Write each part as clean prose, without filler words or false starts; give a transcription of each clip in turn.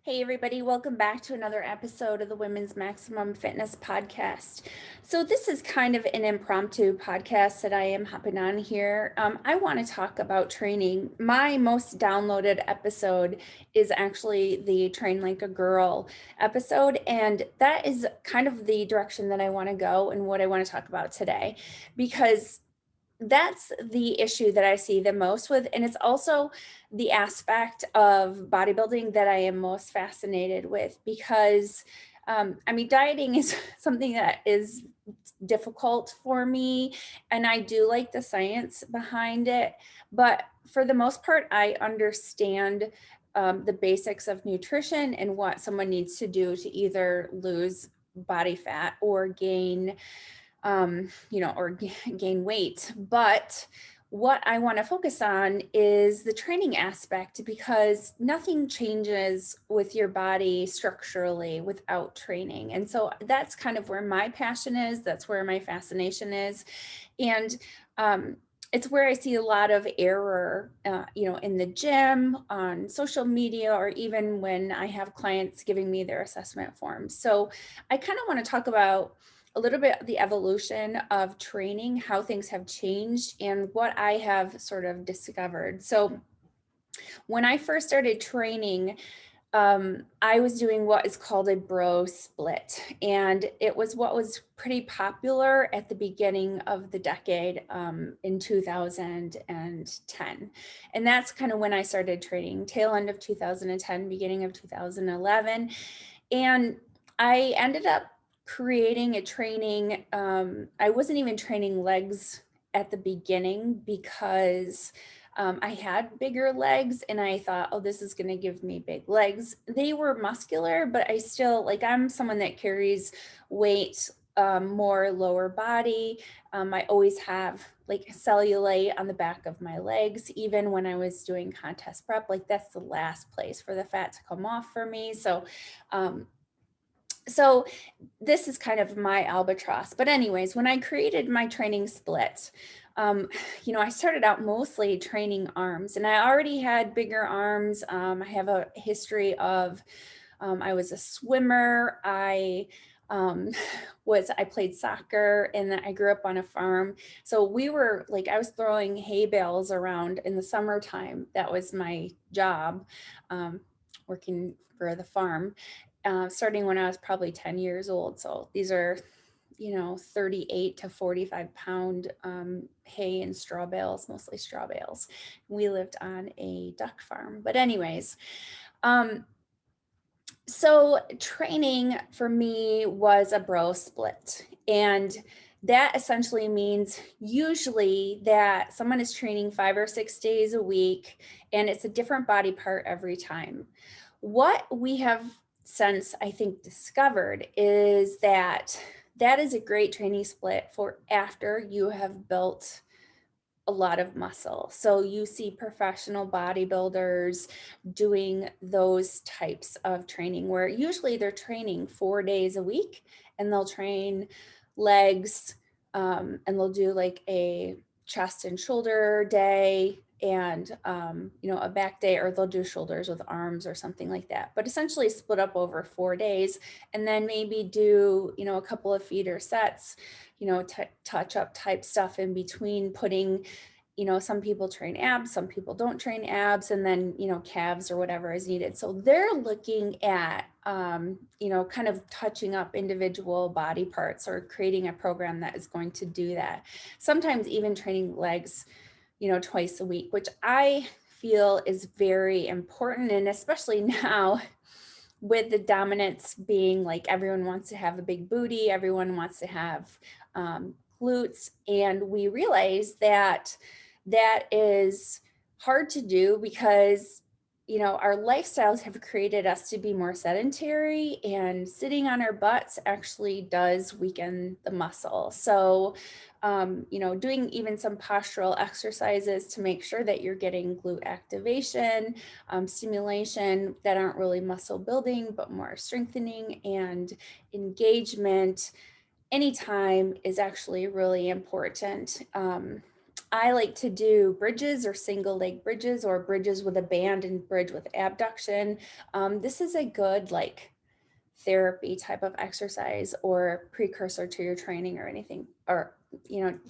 Hey, everybody, welcome back to another episode of the Women's Maximum Fitness Podcast. So, this is kind of an impromptu podcast that I am hopping on here. I want to talk about training. My most downloaded episode is actually the Train Like a Girl episode, and that is kind of the direction that I want to go and what I want to talk about today because that's the issue that I see the most with, and it's also the aspect of bodybuilding that I am most fascinated with because dieting is something that is difficult for me, and I do like the science behind it, but for the most part, I understand the basics of nutrition and what someone needs to do to either lose body fat or gain or gain weight. But what I want to focus on is the training aspect because nothing changes with your body structurally without training. And so that's kind of where my passion is. That's where my fascination is. And it's where I see a lot of error, in the gym, on social media, or even when I have clients giving me their assessment forms. So I kind of want to talk about a little bit the evolution of training, how things have changed, and what I have sort of discovered. So when I first started training, I was doing what is called a bro split. And it was what was pretty popular at the beginning of the decade in 2010. And that's kind of when I started training, tail end of 2010, beginning of 2011. And I ended up creating a training. I wasn't even training legs at the beginning because I had bigger legs and I thought, oh, this is going to give me big legs. They were muscular, but I still, I'm someone that carries weight, more lower body. I always have like cellulite on the back of my legs. Even when I was doing contest prep, like that's the last place for the fat to come off for me. So this is kind of my albatross. But anyways, when I created my training split, I started out mostly training arms, and I already had bigger arms. I have a history of, I was a swimmer. Um, I played soccer, and I grew up on a farm. So I was throwing hay bales around in the summertime. That was my job, working for the farm, starting when I was probably 10 years old. So these are 38 to 45 pound hay and straw bales, mostly straw bales. We lived on a duck farm. But anyways, so training for me was a bro split. And that essentially means usually that someone is training 5 or 6 days a week and it's a different body part every time. What we have since, I think, discovered is that that is a great training split for after you have built a lot of muscle. So you see professional bodybuilders doing those types of training where usually they're training 4 days a week and they'll train legs, and they'll do like a chest and shoulder day and a back day, or they'll do shoulders with arms or something like that, but essentially split up over 4 days and then maybe do a couple of feeder sets, touch up type stuff in between, putting some people train abs, some people don't train abs, and then calves or whatever is needed. So they're looking at kind of touching up individual body parts or creating a program that is going to do that. Sometimes even training legs twice a week, which I feel is very important. And especially now with the dominance being like everyone wants to have a big booty, everyone wants to have glutes. And we realize that that is hard to do because our lifestyles have created us to be more sedentary, and sitting on our butts actually does weaken the muscle. So doing even some postural exercises to make sure that you're getting glute activation, stimulation that aren't really muscle building but more strengthening and engagement anytime is actually really important. I like to do bridges or single leg bridges or bridges with a band and bridge with abduction. This is a good like therapy type of exercise or precursor to your training or anything, or,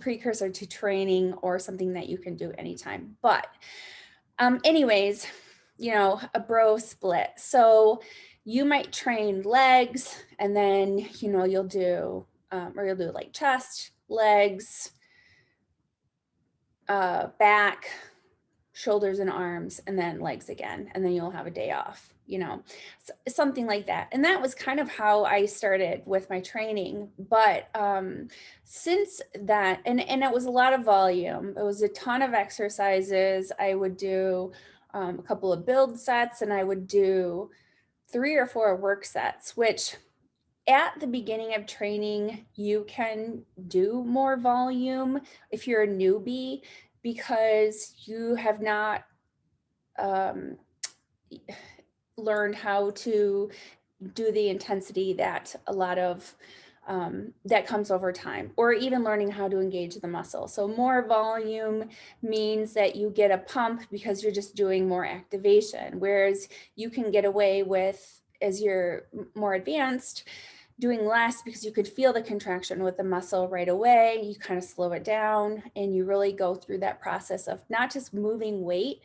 precursor to training or something that you can do anytime. But anyways, a bro split. So you might train legs and then, you'll do like chest, legs, back, shoulders and arms, and then legs again, and then you'll have a day off, something like that. And that was kind of how I started with my training. But since that, and it was a lot of volume, it was a ton of exercises. I would do a couple of build sets, and I would do 3 or 4 work sets, which at the beginning of training, you can do more volume if you're a newbie, because you have not learned how to do the intensity that a lot of that comes over time, or even learning how to engage the muscle. So more volume means that you get a pump because you're just doing more activation, whereas you can get away with, as you're more advanced, doing less because you could feel the contraction with the muscle right away. You kind of slow it down and you really go through that process of not just moving weight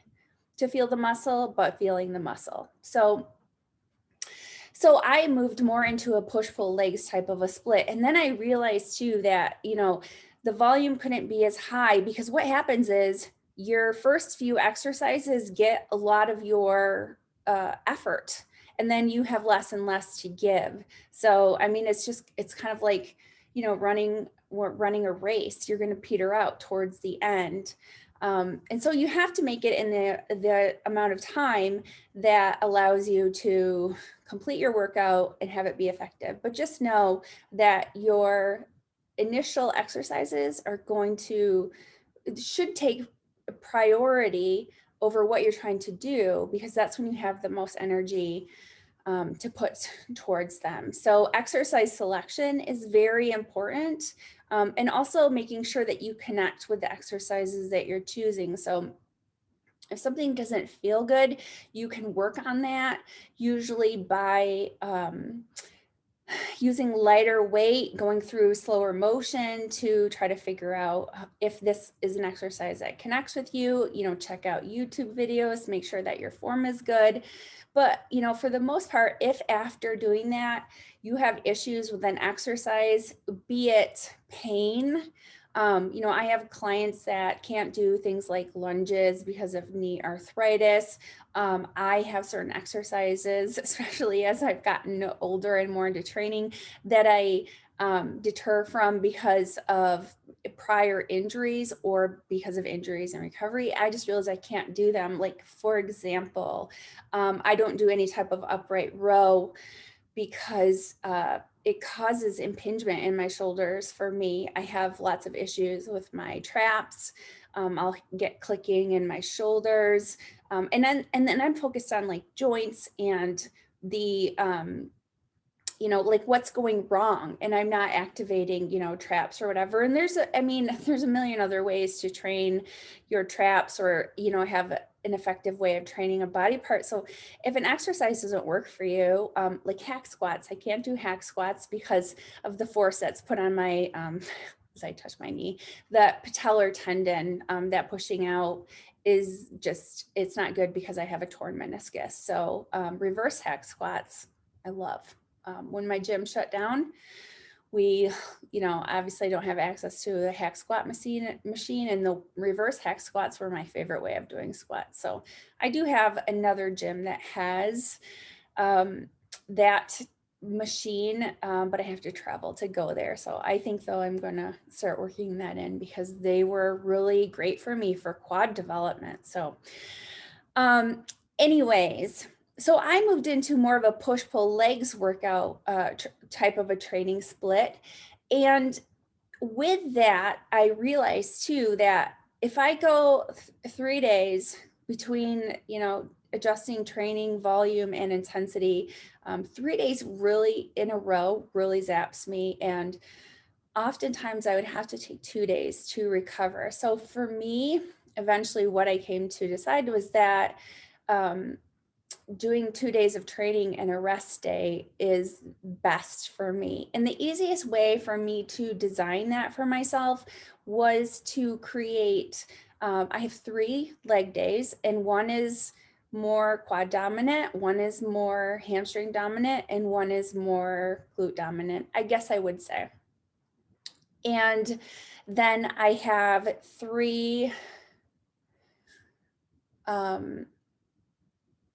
to feel the muscle, but feeling the muscle. So I moved more into a push-pull legs type of a split. And then I realized too that, the volume couldn't be as high, because what happens is your first few exercises get a lot of your effort, and then you have less and less to give. So, I mean, it's kind of like, running a race. You're going to peter out towards the end. And so you have to make it in the amount of time that allows you to complete your workout and have it be effective. But just know that your initial exercises should take priority over what you're trying to do, because that's when you have the most energy to put towards them. So exercise selection is very important, and also making sure that you connect with the exercises that you're choosing. So if something doesn't feel good, you can work on that, usually by using lighter weight, going through slower motion to try to figure out if this is an exercise that connects with you. Check out YouTube videos, make sure that your form is good. But, for the most part, if after doing that, you have issues with an exercise, be it pain, I have clients that can't do things like lunges because of knee arthritis. I have certain exercises, especially as I've gotten older and more into training, that I deter from because of prior injuries or because of injuries and recovery. I just realized I can't do them. Like, for example, I don't do any type of upright row because it causes impingement in my shoulders. For me, I have lots of issues with my traps. I'll get clicking in my shoulders. And then I'm focused on like joints and the like what's going wrong, and I'm not activating, traps or whatever. And there's a million other ways to train your traps, or, have an effective way of training a body part. So if an exercise doesn't work for you, like hack squats, I can't do hack squats because of the force that's put on my, as I touch my knee, the patellar tendon, that pushing out is just, it's not good because I have a torn meniscus. So reverse hack squats, I love. When my gym shut down, we, obviously don't have access to the hack squat machine, and the reverse hack squats were my favorite way of doing squats. So I do have another gym that has that machine, but I have to travel to go there. So I think though I'm going to start working that in, because they were really great for me for quad development. So anyways, so I moved into more of a push-pull legs workout type of a training split. And with that, I realized too that if I go 3 days between, adjusting training volume and intensity, 3 days really in a row really zaps me. And oftentimes I would have to take 2 days to recover. So for me, eventually what I came to decide was that um, doing 2 days of training and a rest day is best for me. And the easiest way for me to design that for myself was to create, I have 3 leg days, and one is more quad dominant, one is more hamstring dominant, and one is more glute dominant, I guess I would say. And then I have three,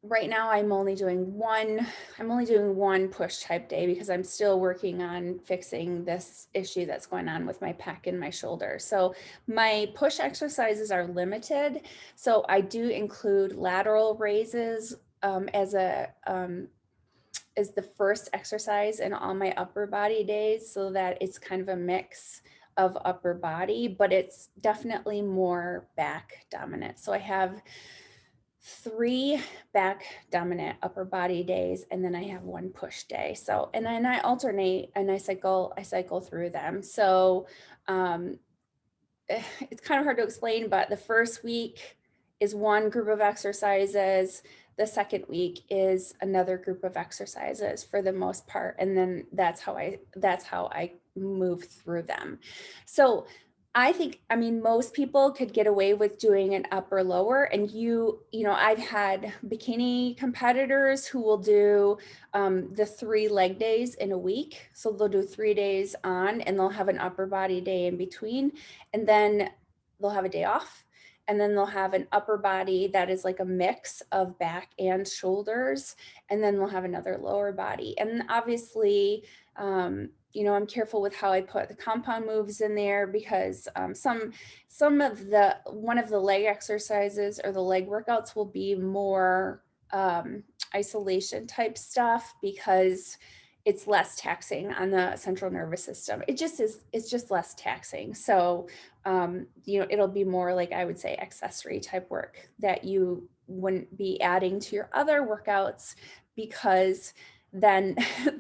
right now I'm only doing one push type day because I'm still working on fixing this issue that's going on with my pec and my shoulder. So my push exercises are limited. So I do include lateral raises as the first exercise in all my upper body days, so that it's kind of a mix of upper body, but it's definitely more back dominant. So I have 3 back dominant upper body days, and then I have 1 push day. So, and then I alternate and I cycle through them. So um, it's kind of hard to explain, but the first week is one group of exercises. The second week is another group of exercises for the most part. And then that's how I move through them. So I think, I mean, most people could get away with doing an upper lower, and I've had bikini competitors who will do the 3 leg days in a week. So they'll do 3 days on and they'll have an upper body day in between, and then they'll have a day off, and then they'll have an upper body that is like a mix of back and shoulders, and then they'll have another lower body. And obviously, I'm careful with how I put the compound moves in there, because one of the leg exercises or the leg workouts will be more isolation type stuff, because it's less taxing on the central nervous system. It's just less taxing. So, it'll be more like, I would say, accessory type work that you wouldn't be adding to your other workouts, because then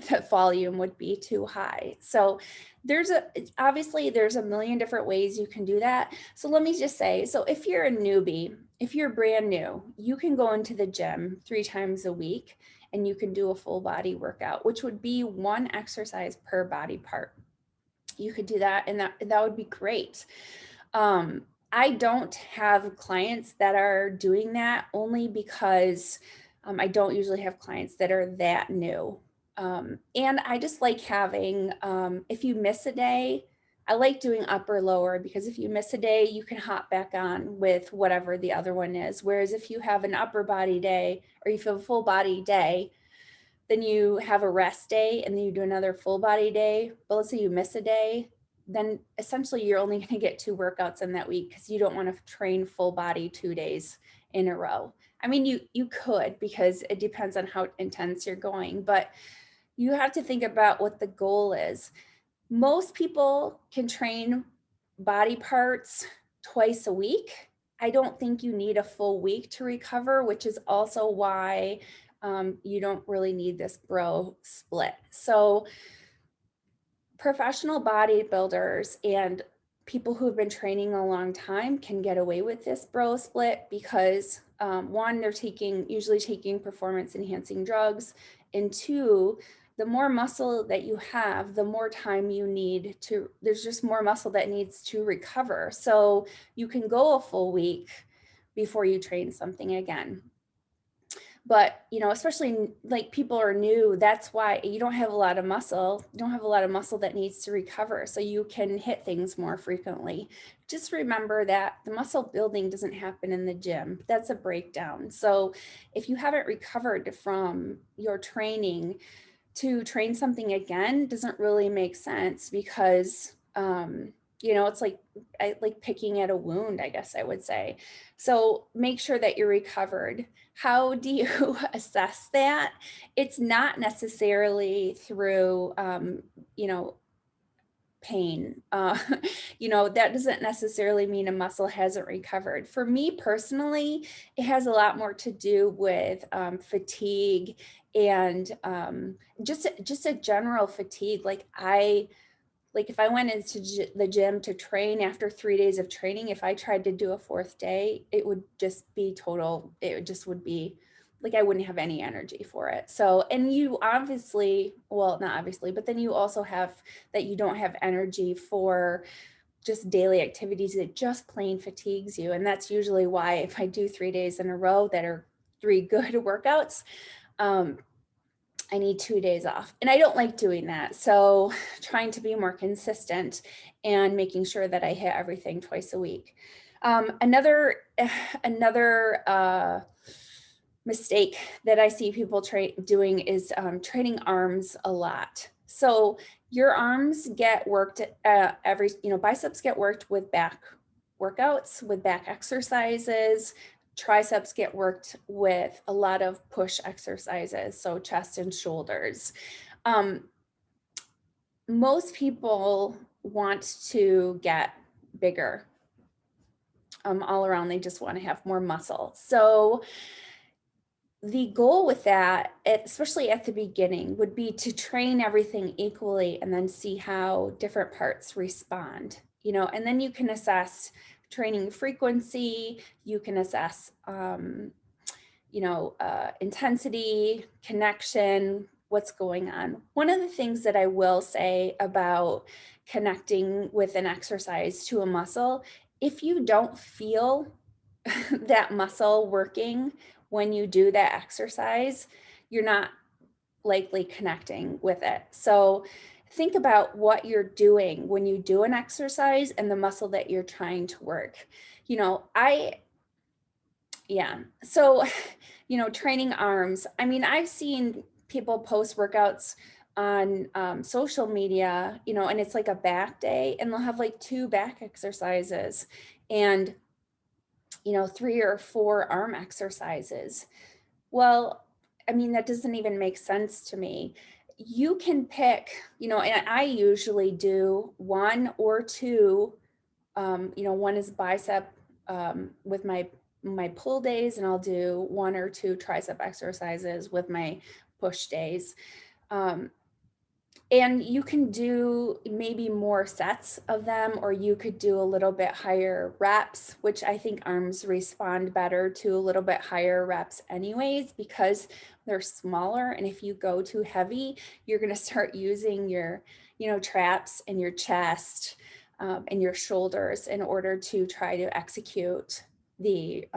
the volume would be too high. So obviously there's a million different ways you can do that. So let me just say, so if you're a newbie, if you're brand new, you can go into the gym 3 times a week and you can do a full body workout, which would be 1 exercise per body part. You could do that, and that would be great. I don't have clients that are doing that, only because I don't usually have clients that are that new. And I just like having, if you miss a day, I like doing upper lower, because if you miss a day, you can hop back on with whatever the other one is. Whereas if you have an upper body day, or you have a full body day, then you have a rest day, and then you do another full body day. But let's say you miss a day, then essentially you're only going to get 2 workouts in that week, because you don't want to train full body 2 days in a row. I mean, you could, because it depends on how intense you're going, but you have to think about what the goal is. Most people can train body parts twice a week. I don't think you need a full week to recover, which is also why you don't really need this bro split. So professional bodybuilders and people who have been training a long time can get away with this bro split, because one, they're usually taking performance enhancing drugs, and 2, the more muscle that you have, the more time you need there's just more muscle that needs to recover. So you can go a full week before you train something again. But especially like people are new, that's why you don't have a lot of muscle that needs to recover, so you can hit things more frequently. Just remember that the muscle building doesn't happen in the gym. That's a breakdown. So if you haven't recovered from your training, to train something again doesn't really make sense, because it's like picking at a wound, I guess I would say. So make sure that you're recovered. How do you assess that? It's not necessarily through pain. That doesn't necessarily mean a muscle hasn't recovered. For me personally, it has a lot more to do with fatigue, and just a general fatigue. Like like if I went into the gym to train after 3 days of training, if I tried to do a fourth day, it would just be total, it just would be like I wouldn't have any energy for it. So, and you obviously, well, not obviously, but then you also have that you don't have energy for just daily activities that just plain fatigues you. And that's usually why if I do 3 days in a row that are 3 good workouts, I need 2 days off. And I don't like doing that. So trying to be more consistent and making sure that I hit everything twice a week. Another mistake that I see people doing is training arms a lot. So your arms get worked biceps get worked with back workouts, with back exercises. Triceps get worked with a lot of push exercises, so chest and shoulders. Most people want to get bigger all around. They just want to have more muscle. So the goal with that, especially at the beginning, would be to train everything equally and then see how different parts respond, and then you can assess training frequency, you can assess, intensity, connection, what's going on. One of the things that I will say about connecting with an exercise to a muscle, if you don't feel that muscle working when you do that exercise, you're not likely connecting with it. So think about what you're doing when you do an exercise and the muscle that you're trying to work. So, training arms. I mean, I've seen people post workouts on social media, and it's like a back day and they'll have like 2 back exercises and 3 or 4 arm exercises. Well, I mean, that doesn't even make sense to me. You can pick, and I usually do 1 or 2, one is bicep with my pull days, and I'll do 1 or 2 tricep exercises with my push days. And you can do maybe more sets of them, or you could do a little bit higher reps, which I think arms respond better to a little bit higher reps anyways, because they're smaller. And if you go too heavy, you're going to start using your, traps and your chest and your shoulders in order to try to execute the,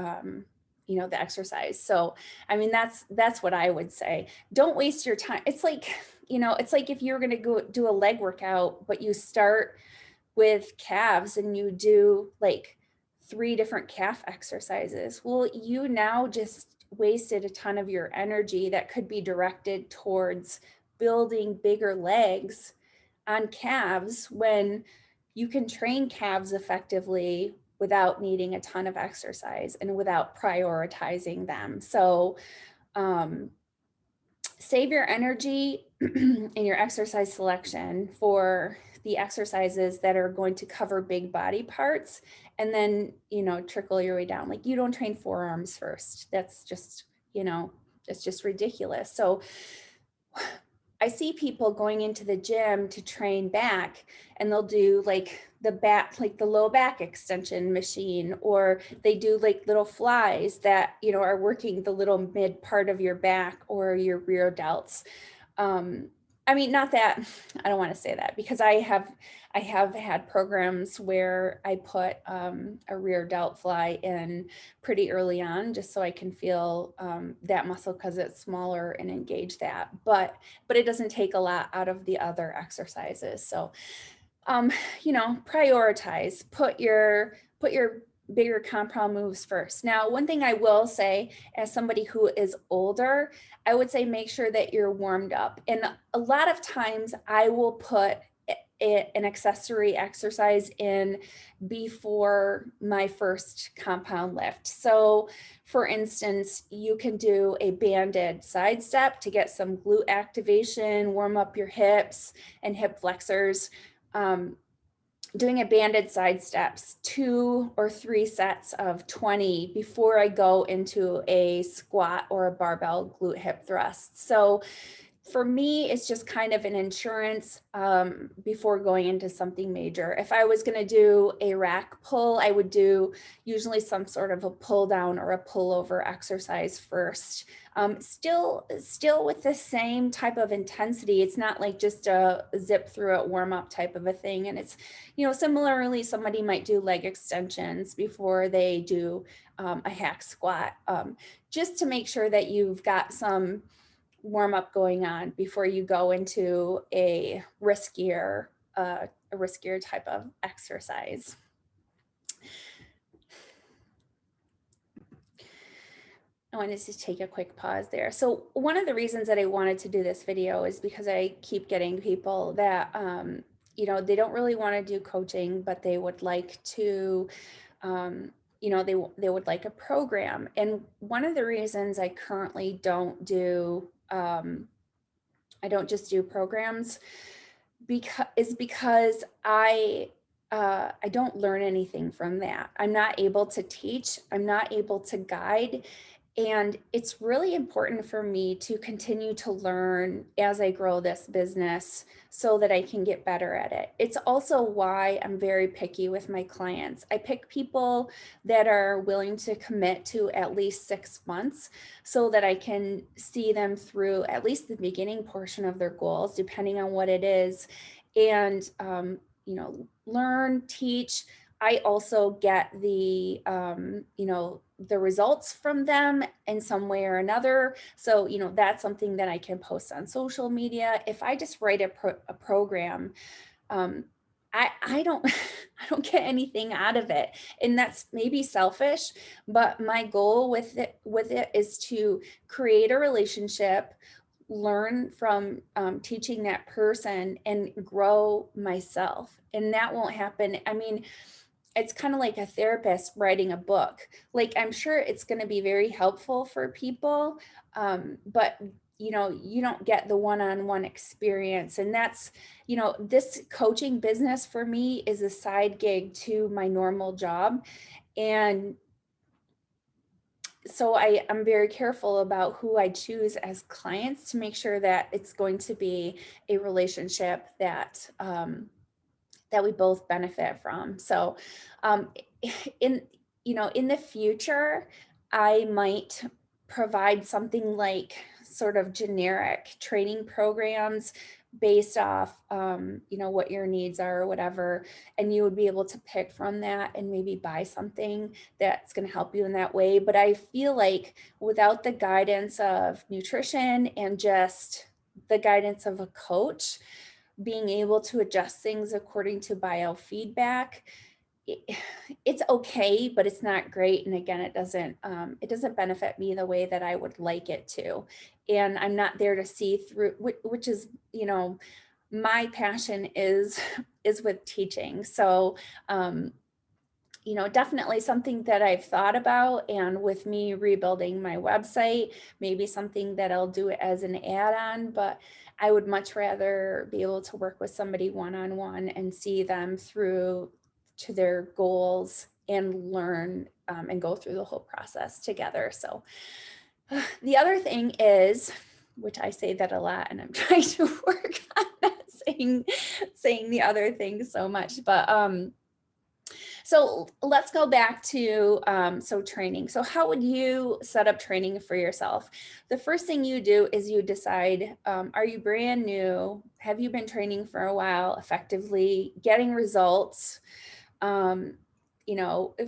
the exercise. So, I mean, that's what I would say. Don't waste your time. It's like if you're going to go do a leg workout, but you start with calves and you do like 3 different calf exercises. Well, you now just wasted a ton of your energy that could be directed towards building bigger legs on calves when you can train calves effectively without needing a ton of exercise and without prioritizing them. So, save your energy in your exercise selection for the exercises that are going to cover big body parts, and then, trickle your way down. Like, you don't train forearms first. That's just, it's just ridiculous. So I see people going into the gym to train back, and they'll do like the low back extension machine, or they do like little flies that, are working the little mid part of your back or your rear delts. I mean, not that, I don't want to say that, because I have had programs where I put a rear delt fly in pretty early on, just so I can feel that muscle because it's smaller and engage that. But it doesn't take a lot out of the other exercises. So, prioritize, put your bigger compound moves first. Now, one thing I will say, as somebody who is older, I would say make sure that you're warmed up. And a lot of times I will put an accessory exercise in before my first compound lift. So for instance, you can do a banded side step to get some glute activation, warm up your hips and hip flexors. Doing a banded side steps, 2 or 3 sets of 20 before I go into a squat or a barbell glute hip thrust. So for me, it's just kind of an insurance before going into something major. If I was going to do a rack pull, I would do usually some sort of a pull down or a pullover exercise first. Still with the same type of intensity. It's not like just a zip through it warm up type of a thing. And it's, similarly, somebody might do leg extensions before they do a hack squat, just to make sure that you've got some warm up going on before you go into a riskier type of exercise. I wanted to take a quick pause there. So one of the reasons that I wanted to do this video is because I keep getting people that, they don't really want to do coaching, but they would like to, they would like a program. And one of the reasons I currently don't do, I don't just do programs because I don't learn anything from that. I'm not able to teach. I'm not able to guide. And it's really important for me to continue to learn as I grow this business so that I can get better at it. It's also why I'm very picky with my clients. I pick people that are willing to commit to at least 6 months so that I can see them through at least the beginning portion of their goals, depending on what it is, and learn, teach. I also get the the results from them in some way or another. So that's something that I can post on social media. If I just write a program, I don't I don't get anything out of it, and that's maybe selfish. But my goal with it is to create a relationship, learn from teaching that person, and grow myself. And that won't happen. I mean, it's kind of like a therapist writing a book. Like, I'm sure it's going to be very helpful for people, but you don't get the one-on-one experience. And that's, this coaching business for me is a side gig to my normal job. And so I'm very careful about who I choose as clients to make sure that it's going to be a relationship that that we both benefit from. So in the future, I might provide something like sort of generic training programs based off what your needs are or whatever, and you would be able to pick from that and maybe buy something that's going to help you in that way. But I feel like without the guidance of nutrition and just the guidance of a coach, being able to adjust things according to biofeedback, it's okay, but it's not great. And again, it doesn't benefit me the way that I would like it to. And I'm not there to see through, which is, my passion is with teaching. So, definitely something that I've thought about. And with me rebuilding my website, maybe something that I'll do as an add-on, but I would much rather be able to work with somebody one-on-one and see them through to their goals and learn and go through the whole process together. So the other thing is, which I say that a lot, and I'm trying to work on not saying the other thing so much, but so let's go back to training. So how would you set up training for yourself? The first thing you do is you decide, are you brand new? Have you been training for a while, effectively getting results?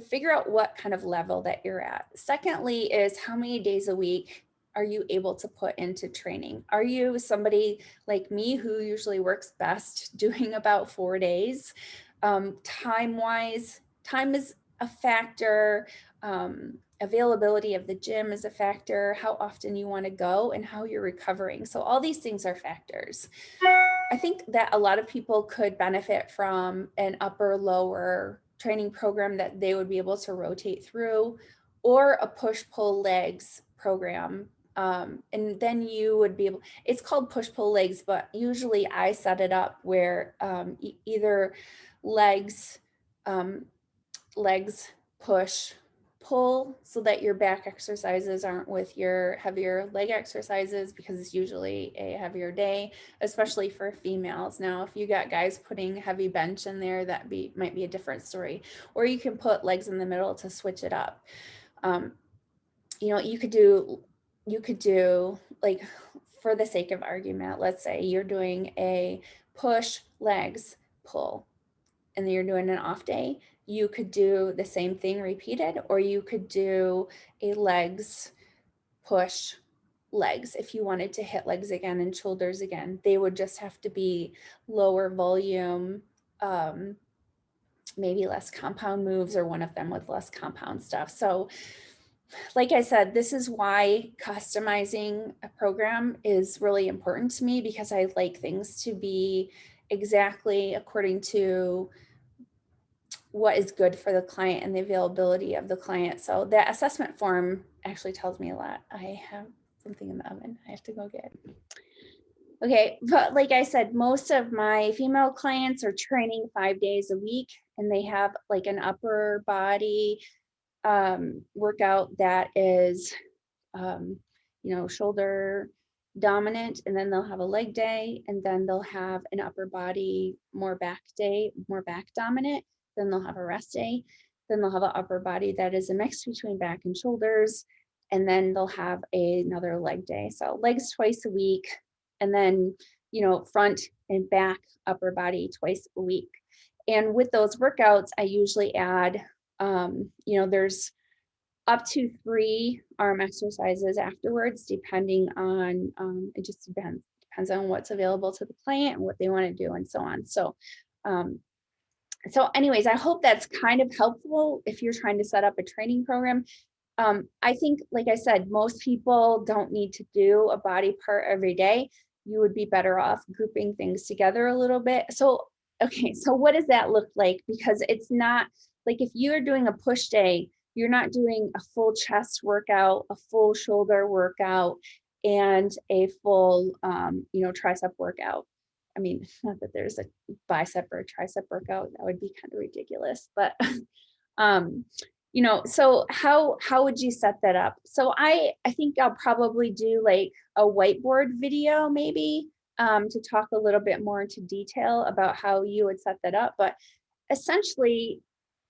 Figure out what kind of level that you're at. Secondly is, how many days a week are you able to put into training? Are you somebody like me who usually works best doing about 4 days? Time-wise, time is a factor. Availability of the gym is a factor, how often you want to go, and how you're recovering. So all these things are factors. I think that a lot of people could benefit from an upper-lower training program that they would be able to rotate through, or a push-pull legs program. And then you would be able, it's called push-pull legs, but usually I set it up where either legs, push, pull so that your back exercises aren't with your heavier leg exercises, because it's usually a heavier day, especially for females. Now, if you got guys putting heavy bench in there, might be a different story. Or you can put legs in the middle to switch it up. You know, you could do like, for the sake of argument, let's say you're doing a push legs pull and then you're doing an off day. You could do the same thing repeated, or you could do a legs push legs if you wanted to hit legs again and shoulders again. They would just have to be lower volume, maybe less compound moves, or one of them with less compound stuff. So like I said, this is why customizing a program is really important to me, because I like things to be exactly according to what is good for the client and the availability of the client. So that assessment form actually tells me a lot. I have something in the oven I have to go get. Okay, but like I said, most of my female clients are training 5 days a week, and they have like an upper body workout that is, shoulder dominant, and then they'll have a leg day, and then they'll have an upper body, more back day, more back dominant. Then they'll have a rest day. Then they'll have an upper body that is a mix between back and shoulders. And then they'll have another leg day. So legs twice a week, and then, front and back upper body twice a week. And with those workouts, I usually add, there's up to 3 arm exercises afterwards, depending on, it just depends on what's available to the client and what they want to do and so on. So anyways, I hope that's kind of helpful if you're trying to set up a training program. I think, like I said, most people don't need to do a body part every day. You would be better off grouping things together a little bit. So, okay, so what does that look like? Because it's not like, if you're doing a push day, you're not doing a full chest workout, a full shoulder workout, and a full, tricep workout. I mean, not that there's a bicep or a tricep workout, that would be kind of ridiculous, but so how would you set that up? So I think I'll probably do like a whiteboard video maybe, to talk a little bit more into detail about how you would set that up. But essentially,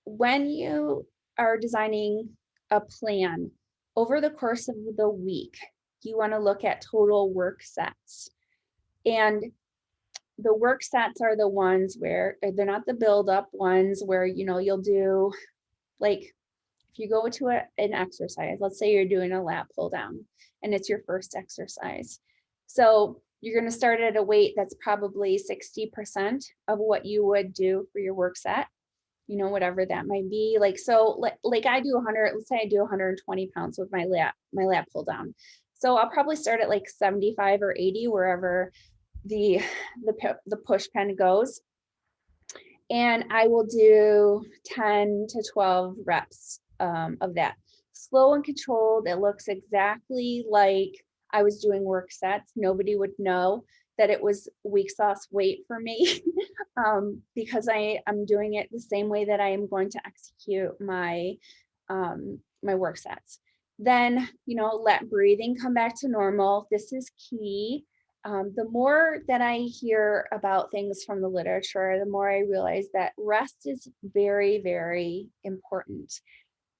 when you are designing a plan over the course of the week, you want to look at total work sets. And the work sets are the ones where they're not the build up ones where, you'll do, like, if you go to an exercise, let's say you're doing a lat pull down and it's your first exercise. So you're going to start at a weight that's probably 60% of what you would do for your work set, whatever that might be. Like, so like I do 100, let's say I do 120 pounds with my lat pull down. So I'll probably start at like 75 or 80, wherever the push pen goes. And I will do 10 to 12 reps of that. Slow and controlled. It looks exactly like I was doing work sets. Nobody would know that it was weak sauce weight for me because I'm doing it the same way that I am going to execute my my work sets. Then, let breathing come back to normal. This is key. The more that I hear about things from the literature, the more I realize that rest is very, very important.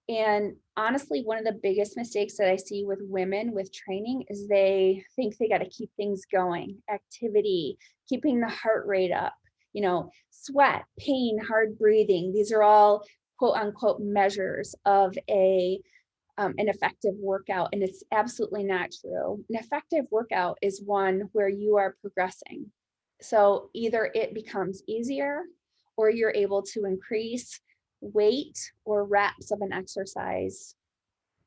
And honestly, one of the biggest mistakes that I see with women with training is they think they got to keep things going, activity, keeping the heart rate up, sweat, pain, hard breathing. These are all quote unquote measures of an effective workout, and it's absolutely not true. An effective workout is one where you are progressing. So either it becomes easier, or you're able to increase weight or reps of an exercise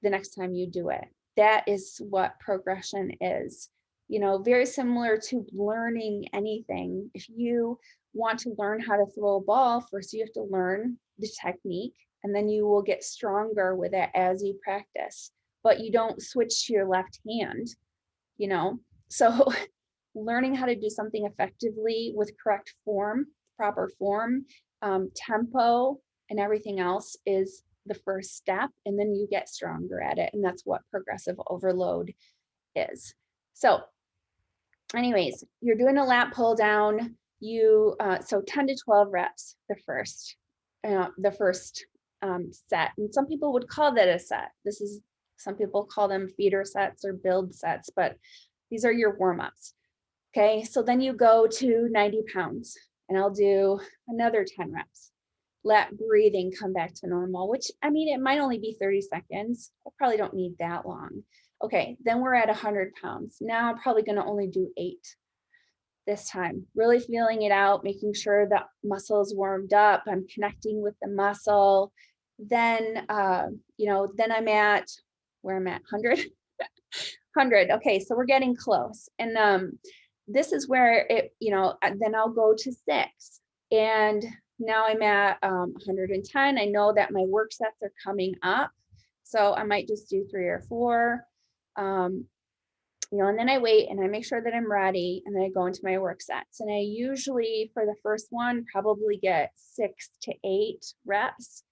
the next time you do it. That is what progression is. Very similar to learning anything. If you want to learn how to throw a ball, first you have to learn the technique, and then you will get stronger with it as you practice. But you don't switch to your left hand, So learning how to do something effectively with correct form, proper form, tempo, and everything else is the first step, and then you get stronger at it. And that's what progressive overload is. So anyways, you're doing a lat pull down. So 10 to 12 reps, the first set. And some people would call that a set. Some people call them feeder sets or build sets, but these are your warm-ups. Okay, so then you go to 90 pounds, and I'll do another 10 reps. Let breathing come back to normal, which, I mean, it might only be 30 seconds. I probably don't need that long. Okay, then we're at 100 pounds. Now I'm probably going to only do 8 this time. Really feeling it out, making sure the muscle is warmed up. I'm connecting with the muscle. Then, then I'm at where I'm at 100. 100. Okay, so we're getting close. And this is where then I'll go to 6. And now I'm at 110. I know that my work sets are coming up. So I might just do 3 or 4. And then I wait and I make sure that I'm ready, and then I go into my work sets. And I usually, for the first one, probably get 6 to 8 reps.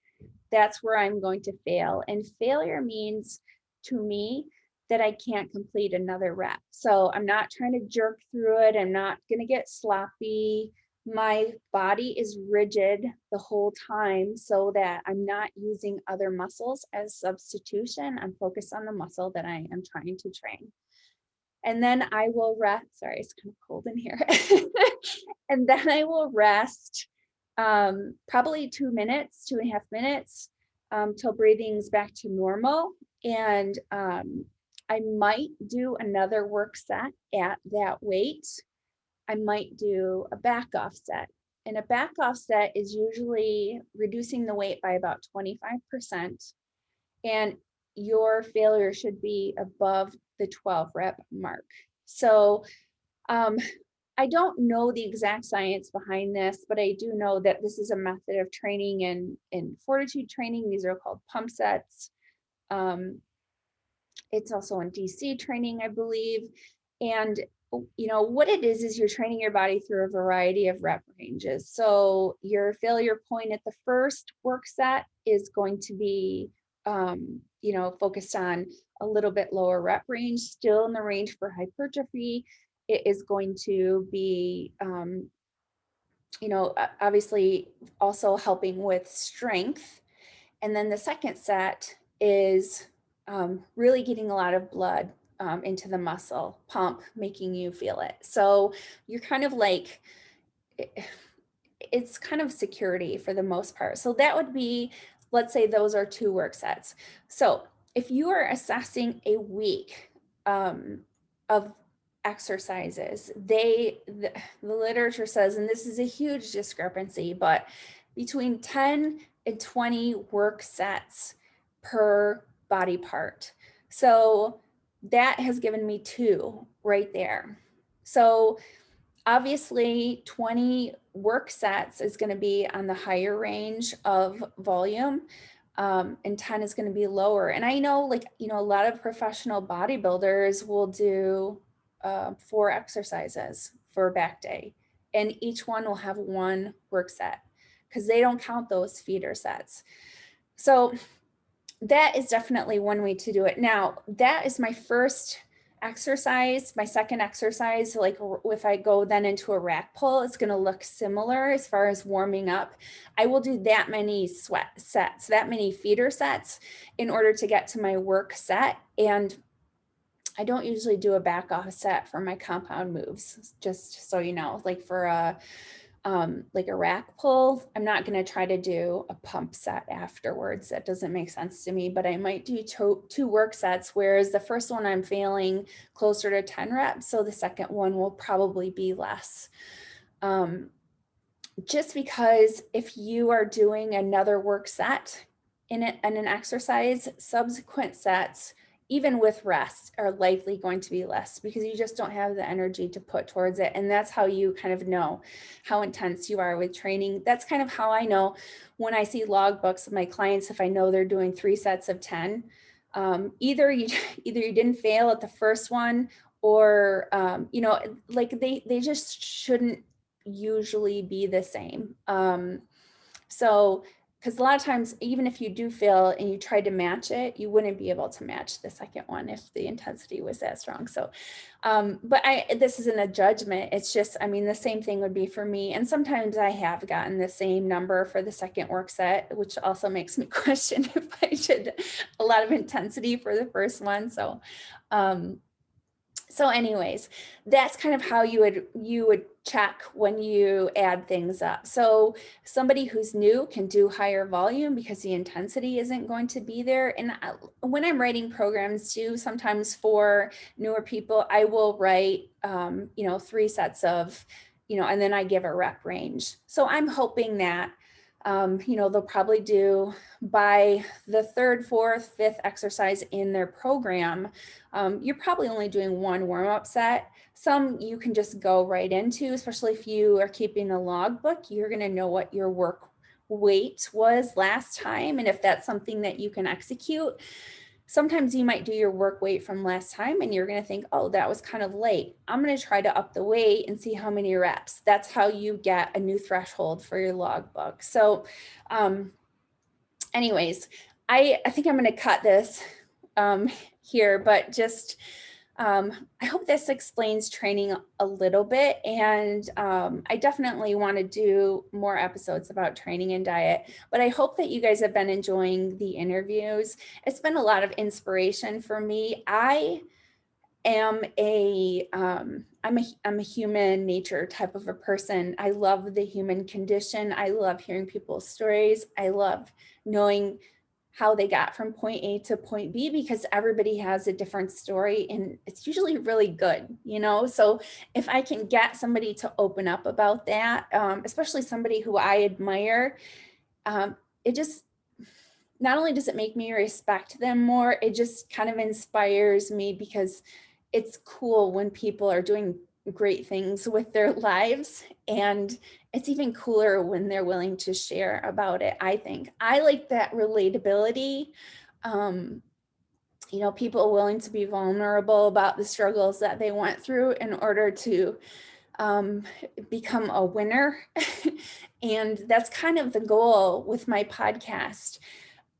That's where I'm going to fail. And failure means, to me, that I can't complete another rep. So I'm not trying to jerk through it. I'm not going to get sloppy. My body is rigid the whole time so that I'm not using other muscles as substitution. I'm focused on the muscle that I am trying to train. And then I will rest. Sorry, it's kind of cold in here. And then I will rest probably 2 minutes, 2.5 minutes, till breathing's back to normal. And I might do another work set at that weight. I might do a back off set. And a back off set is usually reducing the weight by about 25%. And your failure should be above the 12 rep mark. So I don't know the exact science behind this, but I do know that this is a method of training in fortitude training. These are called pump sets. It's also in DC training, I believe. And what it is you're training your body through a variety of rep ranges. So your failure point at the first work set is going to be focused on a little bit lower rep range, still in the range for hypertrophy. It is going to be obviously also helping with strength. And then the second set is really getting a lot of blood into the muscle pump, making you feel it. So you're kind of like, it's kind of security for the most part. So that would be, let's say those are 2 work sets. So if you are assessing a week of exercises, the literature says, and this is a huge discrepancy, but between 10 and 20 work sets per body part. So that has given me 2 right there. So obviously 20 work sets is going to be on the higher range of volume, and 10 is going to be lower. And I know, a lot of professional bodybuilders will do 4 exercises for a back day, and each one will have 1 work set because they don't count those feeder sets. So that is definitely one way to do it. Now, that is my first exercise. My second exercise, like if I go then into a rack pull, it's going to look similar as far as warming up. I will do that many sweat sets, that many feeder sets in order to get to my work set. And I don't usually do a back off set for my compound moves, just so you know, like for a rack pull, I'm not going to try to do a pump set afterwards. That doesn't make sense to me, but I might do 2 work sets, whereas the first one I'm failing closer to 10 reps. So the second one will probably be less. Just because if you are doing another work set in an exercise, subsequent sets, even with rest, are likely going to be less because you just don't have the energy to put towards it. And that's how you kind of know how intense you are with training. That's kind of how I know when I see logbooks of my clients, if I know they're doing 3 sets of 10, either you didn't fail at the first one, or they just shouldn't usually be the same. So because a lot of times, even if you do fail and you try to match it, you wouldn't be able to match the second one if the intensity was that strong. So, but this isn't a judgment. It's just, I mean, the same thing would be for me. And sometimes I have gotten the same number for the second work set, which also makes me question if I did a lot of intensity for the first one. So anyways, that's kind of how you would check when you add things up. So somebody who's new can do higher volume because the intensity isn't going to be there. And when I'm writing programs too, sometimes for newer people, I will write, 3 sets of, and then I give a rep range. So I'm hoping that, they'll probably do by the third, fourth, fifth exercise in their program. You're probably only doing one warm-up set. Some you can just go right into, especially if you are keeping a logbook. You're going to know what your work weight was last time. And if that's something that you can execute, sometimes you might do your work weight from last time and you're going to think, oh, that was kind of late. I'm going to try to up the weight and see how many reps. That's how you get a new threshold for your logbook. So anyways, I think I'm going to cut this here, but just I hope this explains training a little bit. And I definitely want to do more episodes about training and diet, but I hope that you guys have been enjoying the interviews. It's been a lot of inspiration for me. I am I'm a human nature type of a person. I love the human condition. I love hearing people's stories. I love knowing how they got from point A to point B, because everybody has a different story and it's usually really good, So if I can get somebody to open up about that, especially somebody who I admire, it just, not only does it make me respect them more, it just kind of inspires me, because it's cool when people are doing great things with their lives. And it's even cooler when they're willing to share about it. I think I like that relatability. People willing to be vulnerable about the struggles that they went through in order to become a winner. And that's kind of the goal with my podcast.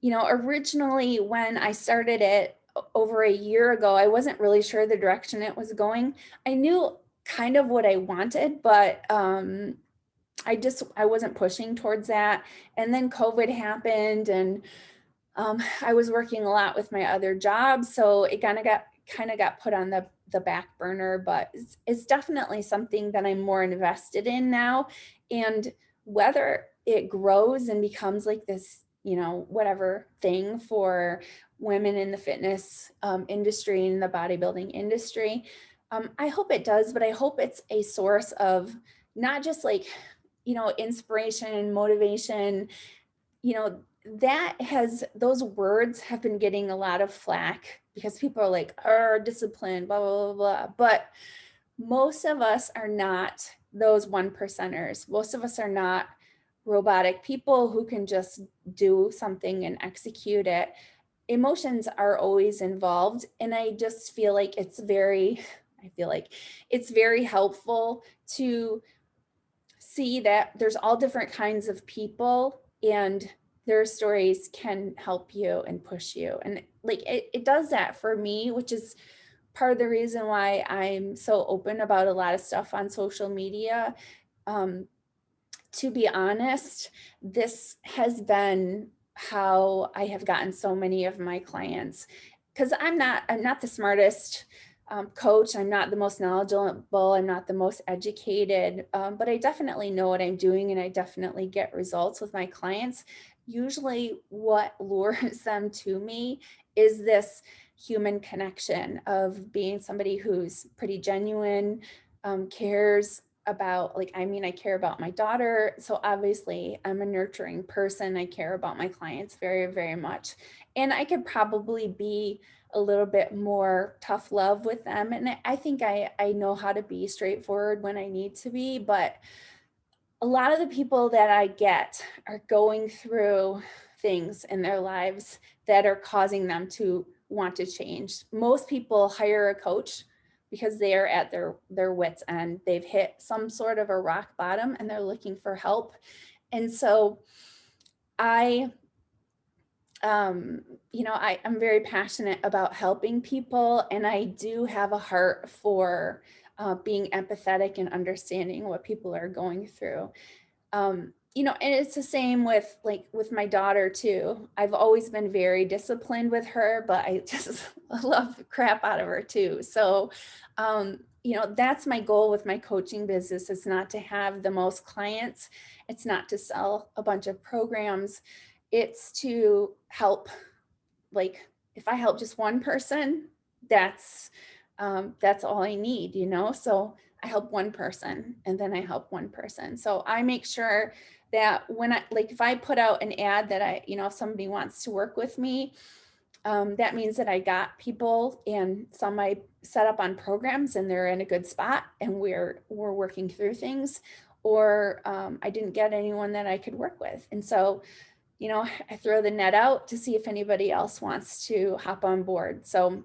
Originally when I started it over a year ago, I wasn't really sure the direction it was going. I knew kind of what I wanted, but I wasn't pushing towards that. And then COVID happened, and I was working a lot with my other job, so it kind of got put on the back burner. But it's definitely something that I'm more invested in now. And whether it grows and becomes like this, whatever thing for women in the fitness industry and the bodybuilding industry, I hope it does. But I hope it's a source of not just like, inspiration and motivation. Those words have been getting a lot of flack because people are like, discipline, blah, blah, blah, blah. But most of us are not those 1%ers. Most of us are not robotic people who can just do something and execute it. Emotions are always involved. And I just feel like it's very helpful to see that there's all different kinds of people, and their stories can help you and push you. And like it does that for me, which is part of the reason why I'm so open about a lot of stuff on social media. To be honest, this has been how I have gotten so many of my clients, because I'm not the smartest coach. I'm not the most knowledgeable. I'm not the most educated, but I definitely know what I'm doing, and I definitely get results with my clients. Usually what lures them to me is this human connection of being somebody who's pretty genuine, cares about, I care about my daughter. So obviously I'm a nurturing person. I care about my clients very, very much. And I could probably be a little bit more tough love with them. And I think I know how to be straightforward when I need to be, but a lot of the people that I get are going through things in their lives that are causing them to want to change. Most people hire a coach because they are at their wits' end. They've hit some sort of a rock bottom and they're looking for help. And so I, I'm very passionate about helping people, and I do have a heart for being empathetic and understanding what people are going through. And it's the same with with my daughter too. I've always been very disciplined with her, but I just love the crap out of her too. So, that's my goal with my coaching business. It's not to have the most clients. It's not to sell a bunch of programs. It's to help, like, if I help just one person, that's all I need. So I help one person and then I help one person. So I make sure that when if I put out an ad that if somebody wants to work with me, that means that I got people, and some I set up on programs and they're in a good spot and we're working through things, or I didn't get anyone that I could work with. And so, I throw the net out to see if anybody else wants to hop on board. So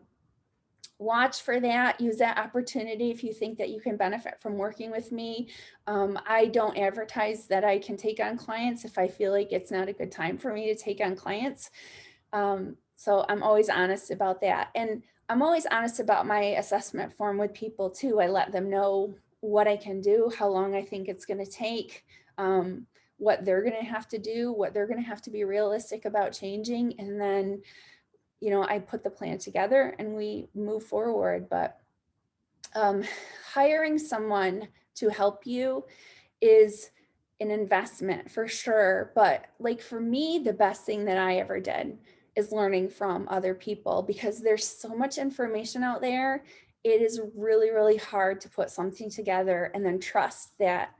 watch for that. Use that opportunity if you think that you can benefit from working with me. I don't advertise that I can take on clients if I feel like it's not a good time for me to take on clients. So I'm always honest about that. And I'm always honest about my assessment form with people too. I let them know what I can do, how long I think it's going to take, what they're going to have to do, what they're going to have to be realistic about changing. And then, I put the plan together and we move forward. But hiring someone to help you is an investment for sure. But for me, the best thing that I ever did is learning from other people, because there's so much information out there. It is really, really hard to put something together and then trust that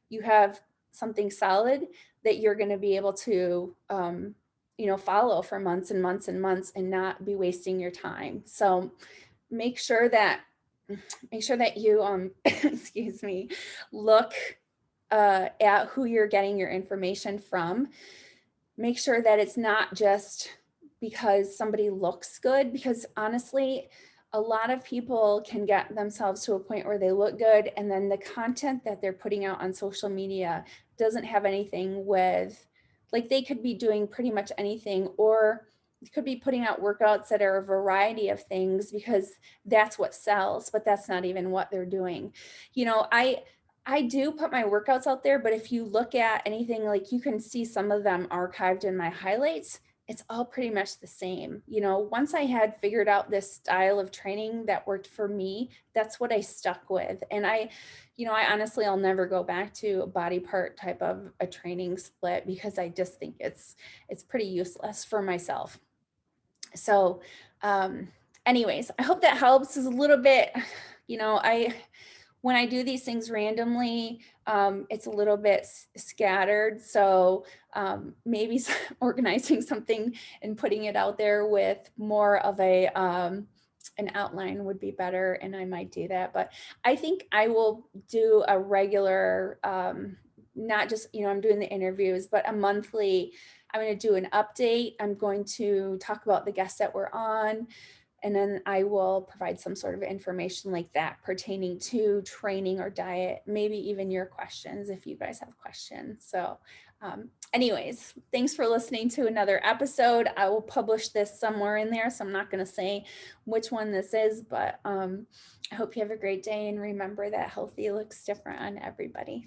you have something solid that you're going to be able to, follow for months and months and months and not be wasting your time. So make sure that you, excuse me, look at who you're getting your information from. Make sure that it's not just because somebody looks good, because honestly, a lot of people can get themselves to a point where they look good, and then the content that they're putting out on social media doesn't have anything with, they could be doing pretty much anything, or they could be putting out workouts that are a variety of things because that's what sells, but that's not even what they're doing. I do put my workouts out there, but if you look at anything, you can see some of them archived in my highlights. It's all pretty much the same. Once I had figured out this style of training that worked for me, that's what I stuck with. And I honestly, I'll never go back to a body part type of a training split, because I just think it's pretty useless for myself. So, anyways, I hope that helps. Is a little bit, when I do these things randomly, it's a little bit scattered. So maybe organizing something and putting it out there with more of an outline would be better, and I might do that. But I think I will do a regular, not just, I'm doing the interviews, but a monthly, I'm going to do an update. I'm going to talk about the guests that we're on. And then I will provide some sort of information like that pertaining to training or diet, maybe even your questions if you guys have questions. So anyways, thanks for listening to another episode. I will publish this somewhere in there, so I'm not going to say which one this is, but I hope you have a great day, and remember that healthy looks different on everybody.